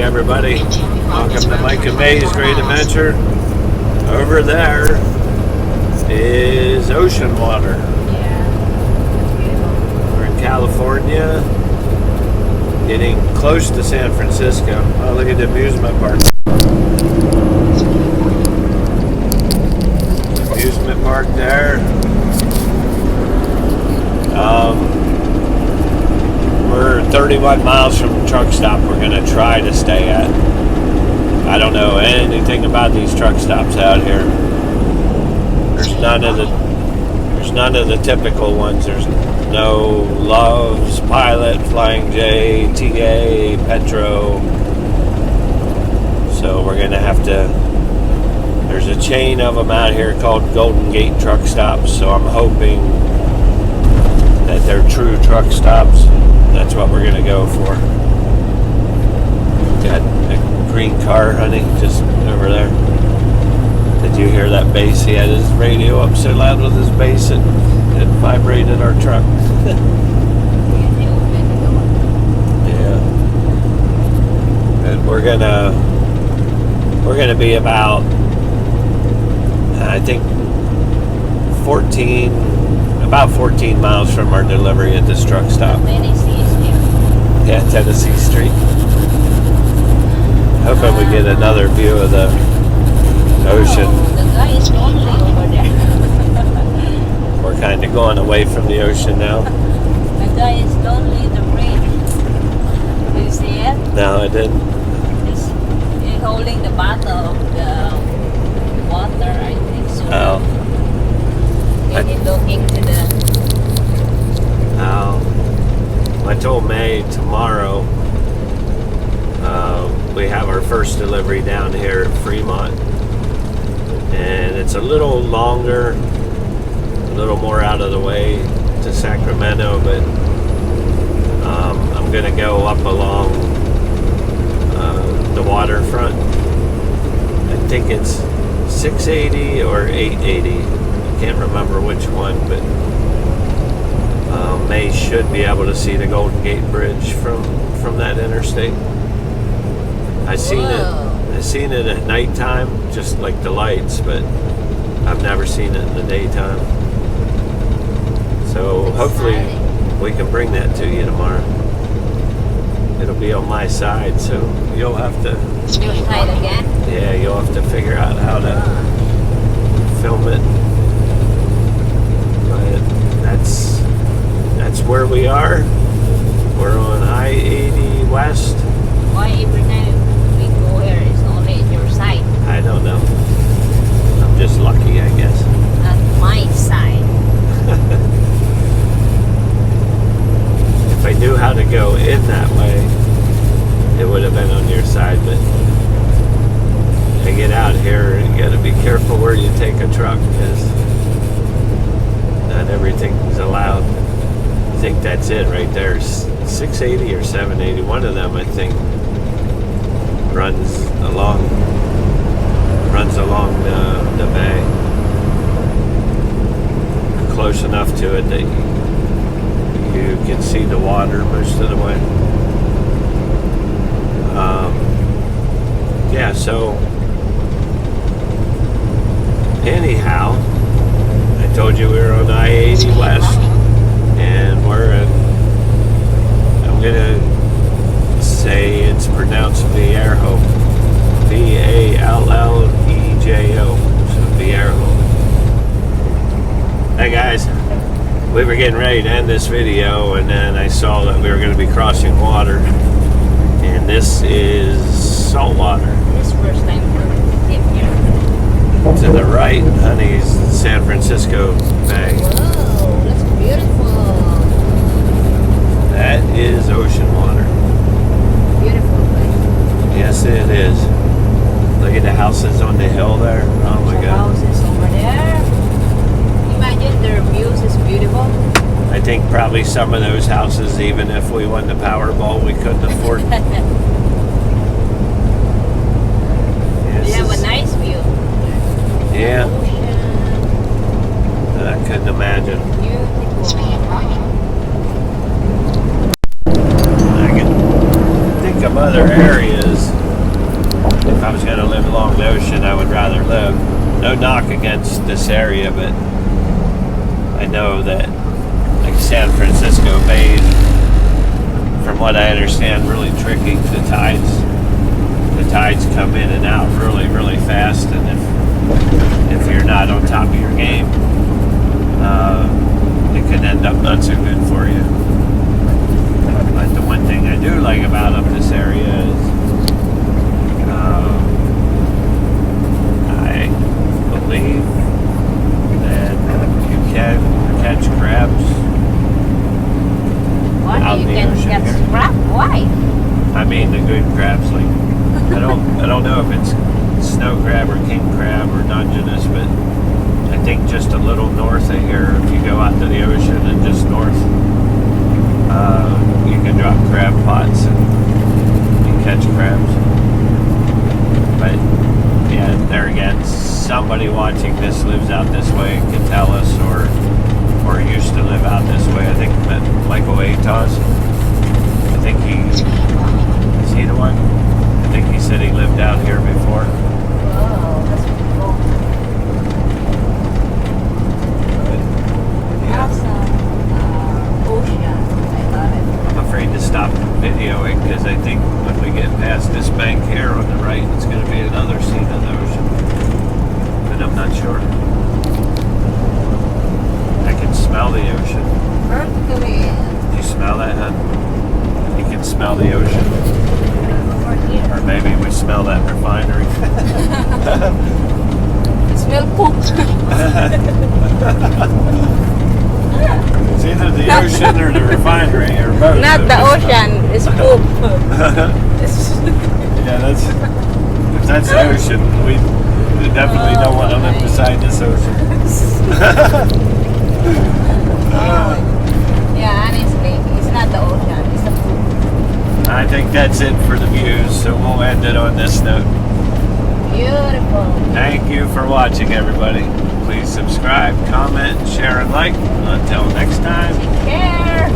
everybody. Welcome to Mike and May's Great Adventure. Over there is ocean water. We're in California, getting close to San Francisco. Oh, look at the amusement park. Amusement park there. We're 31 miles from the truck stop we're going to try to stay at. I don't know anything about these truck stops out here. There's none of the typical ones. There's no Love's, Pilot, Flying J, TA, Petro. So we're going to have to... There's a chain of them out here called Golden Gate truck stops. So I'm hoping that they're true truck stops. That's what we're going to go for. Got a green car, honey, just over there. Did you hear that bass? He had his radio up so loud with his bass it vibrated our truck. Yeah. And we're gonna be about, I think, 14 miles from our delivery at this truck stop. Yeah, Tennessee Street. Hoping we get another view of the ocean. The guy is lonely over there. We're kind of going away from the ocean now. The guy is lonely in the rain. Did you see it? No, I didn't. He's holding the bottle of the water, I think so. Oh. And he's looking to the... Oh. I told May tomorrow we have our first delivery down here at Fremont, and it's a little longer, a little more out of the way to Sacramento, but I'm gonna go up along the waterfront. I think it's 680 or 880. I can't remember which one, but May should be able to see the Golden Gate Bridge from that interstate. I seen it at nighttime, just like the lights, but I've never seen it in the daytime. So hopefully we can bring that to you tomorrow. It'll be on my side, so you'll have to... Your side again? Yeah, you'll have to figure out how to film it. But that's where we are. We're on I-80 West. Why every time we go here it's only at your side? I don't know. I'm just lucky, I guess. At my side. If I knew how to go in that way, it would have been on your side, but to get out here, you got to be careful where you take a truck, because not everything's allowed. I think that's it right there. 680 or 780. One of them, I think, runs along the bay. Close enough to it that you can see the water most of the way. Yeah, so anyhow, I told you we were on I-80 West, and I'm gonna say it's pronounced Viejo. Valllejo. So Viejo. Hey guys, we were getting ready to end this video, and then I saw that we were going to be crossing water, and this is salt water. This first time we're in here. To the right, honey's San Francisco Bay. Whoa, that's beautiful. That is ocean water. Beautiful place. Yes, it is. Look at the houses on the hill there. Oh my The God. houses over there. Imagine their views is beautiful. I think probably some of those houses, even if we won the Powerball, we couldn't afford. They have a nice view. Yeah. Ocean. I couldn't imagine. Beautiful. I can think of other areas I was going to live along the ocean, I would rather live. No knock against this area, but I know that like San Francisco Bay, from what I understand, really tricky. The tides come in and out really, really fast, and if you're not on top of your game, it can end up not so good for you. But the one thing I do like about up this area is I believe that you can catch crabs. What? Out You in the can ocean get here. crab? Why? I mean the good crabs, like I don't know if it's snow crab or king crab or Dungeness, but I think just a little north of here, if you go out to the ocean and just north, you can drop crab pots and catch crabs. But yeah, there again, somebody watching this lives out this way and can tell us, or used to live out this way. I think that Michael Atos. I think is he the one? I think he said he lived out here before. Oh, that's cool. But, yeah, That's ocean. I love it. I'm afraid to stop videoing because I think when we get past this bank here on the right, it's going to be another scene of the ocean. But I'm not sure. I can smell the ocean. Mercury. Do you smell that, huh? You can smell the ocean. Over here. Or maybe we smell that refinery. Smell poop. It's either the ocean or the refinery or both. Not the ocean. It's poop. Yeah, if that's the ocean, we definitely don't want to live beside this ocean. Yeah, honestly, it's not the ocean. It's the poop. I think that's it for the views, so we'll end it on this note. Beautiful. Thank you for watching, everybody. Please subscribe, comment, share, and like. Until next time. Take care.